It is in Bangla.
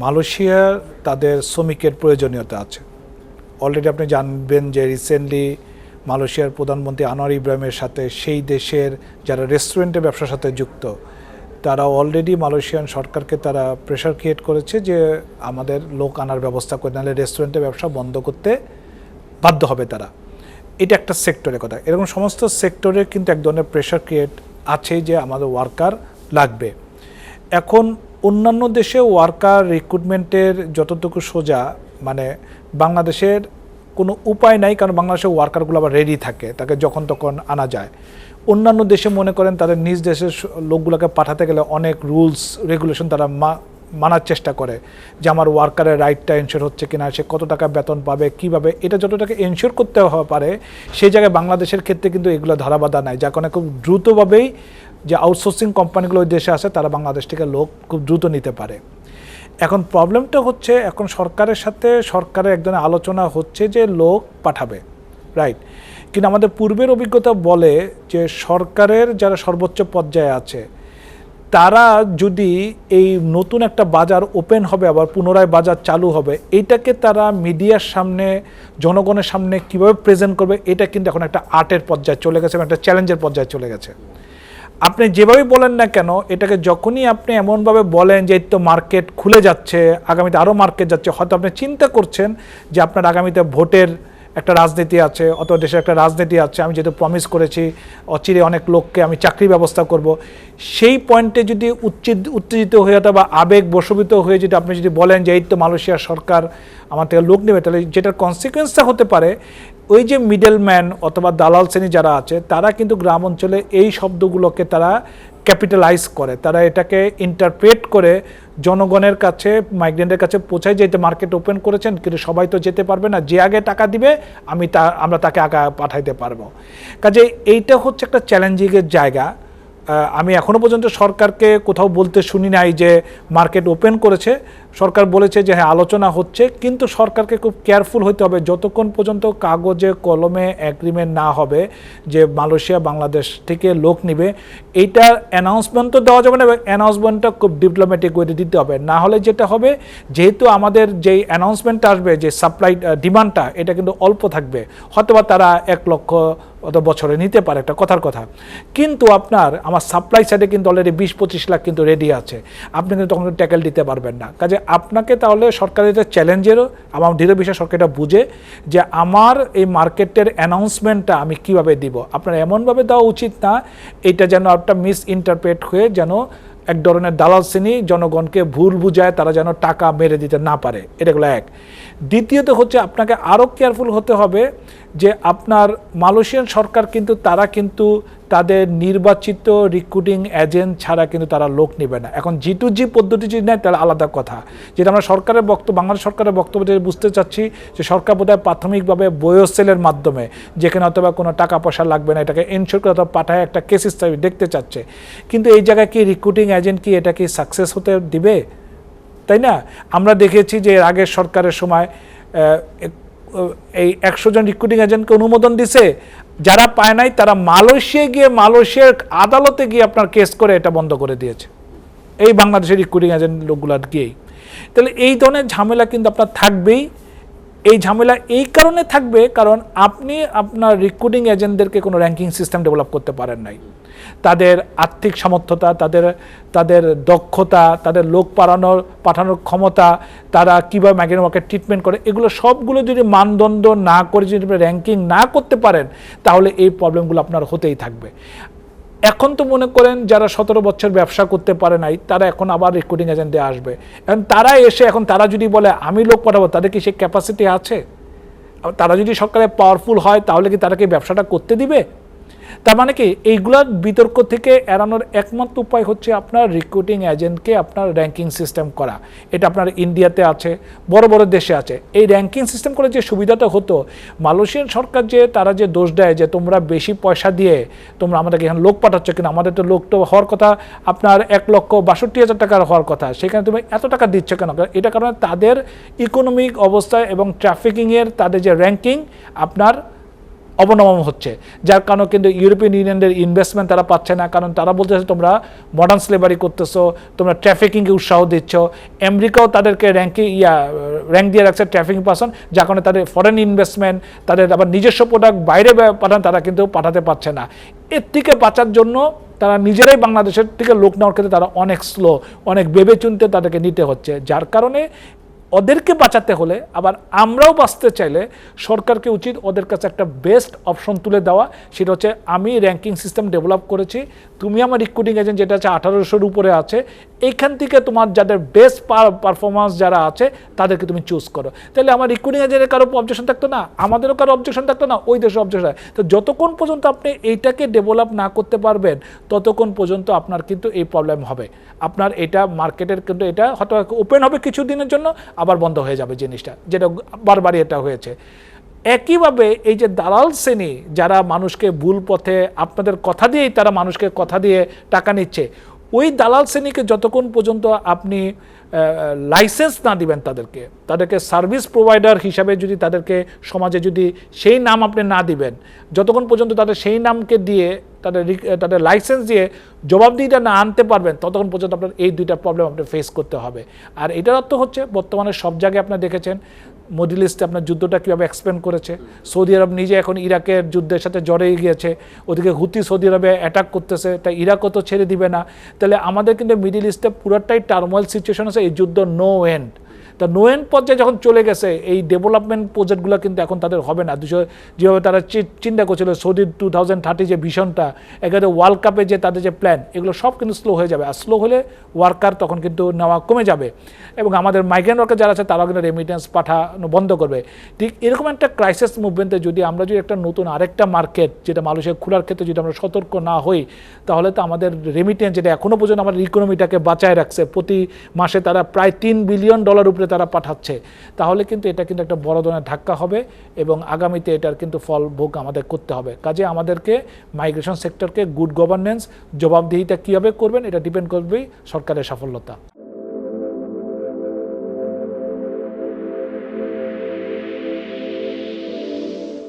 মালয়েশিয়ার তাদের শ্রমিকের প্রয়োজনীয়তা আছে। অলরেডি আপনি জানবেন যে রিসেন্টলি মালয়েশিয়ার প্রধানমন্ত্রী আনোয়ার ইব্রাহিমের সাথে সেই দেশের যারা রেস্টুরেন্টের ব্যবসার সাথে যুক্ত তারা অলরেডি মালয়েশিয়ান সরকারকে তারা প্রেশার ক্রিয়েট করেছে যে আমাদের লোক আনার ব্যবস্থা করে, নাহলে রেস্টুরেন্টের ব্যবসা বন্ধ করতে বাধ্য হবে তারা। এটা একটা সেক্টরের কথা। এরকম সমস্ত সেক্টরে কিন্তু এক ধরনের প্রেশার ক্রিয়েট আছে যে আমাদের ওয়ার্কার লাগবে। এখন অন্যান্য দেশে ওয়ার্কার রিক্রুটমেন্টের যতটুকু সোজা, মানে বাংলাদেশের কোনো উপায় নাই, কারণ বাংলাদেশের ওয়ার্কারগুলো আবার রেডি থাকে, তাকে যখন তখন আনা যায়। অন্যান্য দেশে মনে করেন তাদের নিজ দেশের লোকগুলোকে পাঠাতে গেলে অনেক রুলস রেগুলেশন তারা মানার চেষ্টা করে যে আমার ওয়ার্কারের রাইটটা এনশিওর হচ্ছে কিনা, সে কত টাকা বেতন পাবে, কীভাবে, এটা যত টাকা এনশিওর করতে পারে সেই জায়গায় বাংলাদেশের ক্ষেত্রে কিন্তু এগুলো ধরাবাধা নাই, যার কারণে খুব দ্রুতভাবেই যে আউটসোর্সিং কোম্পানিগুলো ওই দেশে আছে তারা বাংলাদেশ থেকে লোক খুব দ্রুত নিতে পারে। এখন প্রবলেমটা হচ্ছে এখন সরকারের সাথে সরকারের এক ধরনের আলোচনা হচ্ছে যে লোক পাঠাবে, রাইট, কিন্তু আমাদের পূর্বের অভিজ্ঞতা বলে যে সরকারের যারা সর্বোচ্চ পর্যায়ে আছে তারা যদি এই নতুন একটা বাজার ওপেন হবে, আবার পুনরায় বাজার চালু হবে, এইটাকে তারা মিডিয়ার সামনে জনগণের সামনে কিভাবে প্রেজেন্ট করবে, এটা কিন্তু এখন একটা আর্টের পর্যায়ে চলে গেছে, একটা চ্যালেঞ্জের পর্যায়ে চলে গেছে। আপনি যেভাবেই বলেন না কেন, এটাকে যখনই আপনি এমনভাবে বলেন যে এই তো মার্কেট খুলে যাচ্ছে, আগামীতে আরও মার্কেট যাচ্ছে, হয়তো আপনি চিন্তা করছেন যে আপনার আগামীতে ভোটের একটা রাজনীতি আছে, অথবা দেশের একটা রাজনীতি আছে, আমি যেহেতু প্রমিস করেছি অচিরে অনেক লোককে আমি চাকরি ব্যবস্থা করব, সেই পয়েন্টে যদি উত্তেজিত হয়ে অথবা আবেগ বশীভূত হয়ে যদি আপনি যদি বলেন যে এই তো মালয়েশিয়ার সরকার আমার থেকে লোক নেবে, তাহলে যেটার কনসিকুয়েন্সটা হতে পারে ওই যে মিডলম্যান অথবা দালাল শ্রেণী যারা আছে তারা কিন্তু গ্রাম অঞ্চলে এই শব্দগুলোকে তারা ক্যাপিটালাইজ করে, তারা এটাকে ইন্টারপ্রেট করে জনগণের কাছে, মাইগ্রেন্টের কাছে পৌঁছায় যে এটা মার্কেট ওপেন করেছেন, কিন্তু সবাই তো যেতে পারবে না, যে আগে টাকা দিবে আমরা তাকে আগে পাঠাইতে পারবো। কাজে এইটা হচ্ছে একটা চ্যালেঞ্জিংয়ের জায়গা। আমি এখনও পর্যন্ত সরকারকে কোথাও বলতে শুনি নাই যে মার্কেট ওপেন করেছে। সরকার বলেছে যে হ্যাঁ আলোচনা হচ্ছে, কিন্তু সরকারকে খুব কেয়ারফুল হতে হবে যতক্ষণ পর্যন্ত কাগজে কলমে অ্যাগ্রিমেন্ট না হবে যে মালয়েশিয়া বাংলাদেশ থেকে লোক নিবে, এইটার অ্যানাউন্সমেন্ট তো দেওয়া যাবে না, এবং অ্যানাউন্সমেন্টটা খুব ডিপ্লোম্যাটিক ওয়েতে দিতে হবে। না হলে যেটা হবে, যেহেতু আমাদের যেই অ্যানাউন্সমেন্টটা আসবে, যে সাপ্লাই ডিমান্ডটা, এটা কিন্তু অল্প থাকবে, হয়তোবা তারা 1 লক্ষ অত বছরে নিতে পারে, একটা কথার কথা, কিন্তু আমার সাপ্লাই সাইডে কিন্তু অলরেডি 20-25 লাখ কিন্তু রেডি আছে, আপনি কিন্তু তখন ট্যাকেল দিতে পারবেন না। কাজে আপনাকে তাহলে সরকারের যে চ্যালেঞ্জেরও আমার দৃঢ় বিশ্বাস সরকার এটা বুঝে যে আমার এই মার্কেটের অ্যানাউন্সমেন্টটা আমি কিভাবে দিব, আপনার এমনভাবে দেওয়া উচিত না এটা যেন একটা মিস ইন্টারপ্রেট হয়ে যেন এক ধরনের দালাল শ্রেণী জনগণকে ভুল বুঝায়, তারা যেন টাকা মেরে দিতে না পারে, এটাগুলো এক। দ্বিতীয়ত হচ্ছে আপনাকে আরও কেয়ারফুল হতে হবে যে আপনার মালয়েশিয়ান সরকার কিন্তু তারা কিন্তু তাদের নির্বাচিত রিক্রুটিং এজেন্ট ছাড়া কিন্তু তারা লোক নেবে না। এখন G2G পদ্ধতি যদি নেয় তাহলে আলাদা কথা, যেটা আমরা সরকারের বক্তব্য, বাংলাদেশ সরকারের বক্তব্য থেকে বুঝতে চাচ্ছি যে সরকার বোধহয় প্রাথমিকভাবে বয়োসেলের মাধ্যমে, যেখানে অথবা কোনো টাকা পয়সা লাগবে না, এটাকে এনশিওর করে অথবা পাঠায় একটা কেস হিস্ট্রি দেখতে চাচ্ছে, কিন্তু এই জায়গায় কি রিক্রুটিং এজেন্ট কি এটা কি সাকসেস হতে দিবে? তাই না? আমরা দেখেছি যে এর আগের সরকারের সময় এই 100 জন রিক্রুটিং এজেন্টকে অনুমোদন দিছে, যারা পায় নাই তারা মালয়েশিয়ায় গিয়ে মালয়েশিয়ার আদালতে গিয়ে আপনার কেস করে এটা বন্ধ করে দিয়েছে, এই বাংলাদেশের রিক্রুটিং এজেন্ট লোকগুলো গিয়েই। তাহলে এই ধরনের ঝামেলা কিন্তু আপনার থাকবেই। এই ঝামেলা এই কারণে থাকবে কারণ আপনি আপনার রিক্রুটিং এজেন্টদেরকে কোনো র্যাঙ্কিং সিস্টেম ডেভেলপ করতে পারেন নাই। তাদের আর্থিক সামর্থ্যতা, তাদের দক্ষতা, তাদের লোক পাঠানোর ক্ষমতা, তারা কীভাবে মাইগ্রেন্ট ওয়ার্কার ট্রিটমেন্ট করে, এগুলো সবগুলো যদি মানদণ্ড না করে যদি র্যাঙ্কিং না করতে পারেন তাহলে এই প্রবলেমগুলো আপনার হতেই থাকবে। এখন তো মনে করেন যারা 17 বছর ব্যবসা করতে পারে নাই তারা এখন আবার রিক্রুটিং এজেন্টে আসবে, এখন তারা এসে এখন তারা যদি বলে আমি লোক পাঠাবো, তাদের কি সে ক্যাপাসিটি আছে? তারা যদি সরকারে পাওয়ারফুল হয় তাহলে কি তারা কি ব্যবসাটা করতে দিবে? তার মানে কি এইগুলোর বিতর্ক থেকে এড়ানোর একমাত্র উপায় হচ্ছে আপনার রিক্রুটিং এজেন্টকে আপনার র্যাঙ্কিং সিস্টেম করা। এটা আপনার ইন্ডিয়াতে আছে, বড় বড় দেশে আছে। এই র্যাঙ্কিং সিস্টেম করে যে সুবিধাটা হতো, মালয়েশিয়ান সরকার যে তারা যে দোষ দেয় যে তোমরা বেশি পয়সা দিয়ে তোমরা আমাদেরকে এখানে লোক পাঠাচ্ছ, কিনা আমাদের তো লোক তো হওয়ার কথা আপনার 1,62,000 টাকার হওয়ার কথা, সেখানে তুমি এত টাকা দিচ্ছ কেন? এটা কারণে তাদের ইকোনমিক অবস্থা এবং ট্রাফিকিংয়ের তাদের যে র্যাঙ্কিং আপনার অবনমন হচ্ছে, যার কারণে কিন্তু ইউরোপিয়ান ইউনিয়নের ইনভেস্টমেন্ট তারা পাচ্ছে না, কারণ তারা বলতেছে তোমরা মডার্ন স্লেভারি করতেছো, তোমরা ট্রাফিকিংকে উৎসাহ দিচ্ছ। আমেরিকাও তাদেরকে র্যাঙ্ক দিয়ে রাখছে ট্রাফিকিং পারসন, যার কারণে তাদের ফরেন ইনভেস্টমেন্ট, তাদের আবার নিজস্ব প্রোডাক্ট বাইরে পাঠান, তারা কিন্তু পাঠাতে পারছে না। এর থেকে বাঁচার জন্য তারা নিজেরাই বাংলাদেশের থেকে লোক নেওয়ার ক্ষেত্রে তারা অনেক স্লো, অনেক ভেবে চিন্তে তাদেরকে নিতে হচ্ছে, যার কারণে ওদেরকে বাঁচাতে হলে আবার আমরাও বাঁচতে চাইলে সরকারকে উচিত ওদের কাছে একটা বেস্ট অপশন তুলে দেওয়া। সেটা হচ্ছে আমি র্যাঙ্কিং সিস্টেম ডেভেলপ করেছি, তুমি আমার রিক্রুটিং এজেন্ট যেটা আছে 1800-র উপরে আছে, এইখান থেকে তোমার যাদের বেস্ট পারফরমেন্স যারা আছে তাদেরকে তুমি চুজ করো। তাহলে আমার রিক্রুটিং এজেন্টের কারো অবজেকশন থাকতো না, আমাদেরও কারো অবজেকশন থাকতো না, ওই দেশের অবজেকশন। তো যতক্ষণ পর্যন্ত আপনি এইটাকে ডেভেলপ না করতে পারবেন ততক্ষণ পর্যন্ত আপনার কিন্তু এই প্রবলেম হবে। আপনার এটা মার্কেটের কিন্তু এটা হয়তো ওপেন হবে কিছু দিনের জন্য, আবার বন্ধ হয়ে যাবে জিনিসটা, যেটা বারবারই এটা হয়েছে। একইভাবে এই যে দালাল শ্রেণী যারা মানুষকে ভুল পথে আপনাদের কথা দিয়েই তারা মানুষকে কথা দিয়ে টাকা নিচ্ছে, ওই দালাল শ্রেণীকে যতক্ষণ পর্যন্ত আপনি লাইসেন্স না দিবেন, তাদেরকে সার্ভিস প্রোভাইডার হিসাবে যদি তাদেরকে সমাজে যদি সেই নাম আপনি না দিবেন, যতক্ষণ পর্যন্ত তাদের সেই নামকে দিয়ে তাদের লাইসেন্স দিয়ে জবাবদিহিটা না আনতে পারবেন, ততক্ষণ পর্যন্ত আপনার এই দুইটা প্রবলেম আপনার ফেস করতে হবে। আর এটার অর্থ হচ্ছে বর্তমানে সব জায়গায় আপনারা দেখেছেন মিডল ইস্টে আপনার যুদ্ধটা কীভাবে এক্সপ্যান্ড করেছে। সৌদি আরব নিজে এখন ইরাকের যুদ্ধের সাথে জড়িয়ে গিয়েছে, ওদিকে হুতি সৌদি আরবে অ্যাটাক করতেছে, তাই ইরাকও তো ছেড়ে দিবে না। তাহলে আমাদের কিন্তু মিডল ইস্টে পুরোটাই টার্মোয়েল সিচুয়েশন আছে, এই যুদ্ধ নো এন্ড। তা নো এন্ড পর্যায়ে যখন চলে গেছে, এই ডেভেলপমেন্ট প্রজেক্টগুলো কিন্তু এখন তাদের হবে না। যেভাবে তারা চিন্তা করছিল সৌদি 2030 যে ভিশনটা, এখানে ওয়ার্ল্ড কাপে যে তাদের যে প্ল্যান, এগুলো সব কিন্তু স্লো হয়ে যাবে। আর স্লো হলে ওয়ার্কার তখন কিন্তু নেওয়া কমে যাবে, এবং আমাদের মাইগ্রেন্ট ওয়ার্কার যারা আছে তারাও কিন্তু রেমিটেন্স পাঠানো বন্ধ করবে। ঠিক এরকম একটা ক্রাইসিস মুভমেন্টে যদি আমরা একটা নতুন আরেকটা মার্কেট যেটা মানুষের খোলার ক্ষেত্রে যদি আমরা সতর্ক না হই, তাহলে তো আমাদের রেমিটেন্স যেটা এখনও পর্যন্ত আমাদের ইকোনমিটাকে বাঁচায় রাখছে, প্রতি মাসে তারা প্রায় $3 বিলিয়ন উপরে তারা পাঠাচ্ছে, তাহলে কিন্তু এটা কিন্তু একটা বড় ধরনের ধাক্কা হবে, এবং আগামীতে এটার কিন্তু ফল ভোগ আমাদের করতে হবে। কাজে আমাদেরকে মাইগ্রেশন সেক্টরকে গুড গভর্নেন্স, জবাবদিহিতা কীভাবে করবেন, এটা ডিপেন্ড করবেই সরকারের সাফল্যতা।